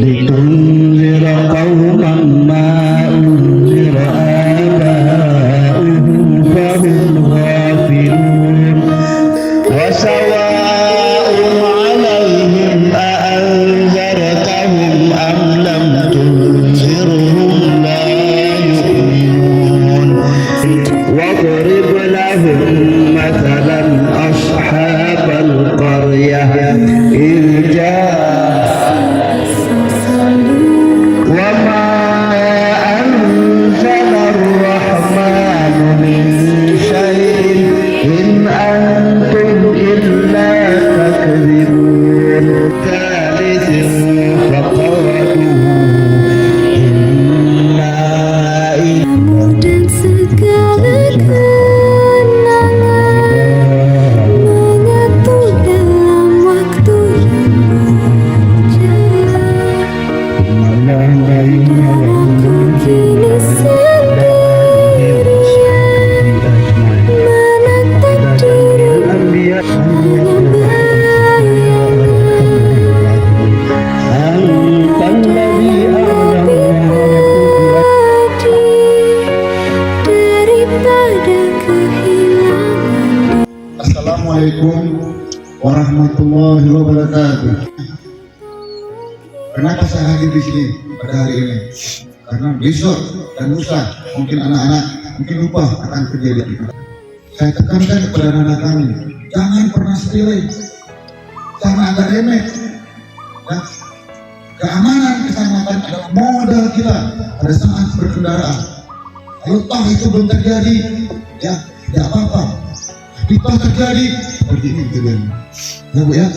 لتنذر قوما ما أنذر آباؤهم فهم غافلون وسواء عليهم أأنذرتهم أم لم تنذرهم لا يؤمنون واضرب لهم مثلا أصحاب القرية إذ وما أنزل الرحمن من شيء إن أنتم إلا تكذبون ثالث فقالوا إنا dan segala kenangan menyatu dalam waktu yang berjalan. Aku kini sendirian menatap dirimu hanya daripada kehilangan. Assalamualaikum warahmatullahi wabarakatuh. Kenapa saya hadir di sini pada hari ini? Karena besok dan lusa mungkin anak-anak mungkin lupa akan kejadian itu. Saya tekankan kepada anak-anak kami, jangan pernah sepele, jangan agak remeh. Ya. Keamanan keselamatan adalah modal kita pada saat berkendaraan. Kalau toh itu belum terjadi, ya tidak apa-apa. Tapi toh terjadi, seperti ini kejadian. Ya Bu ya.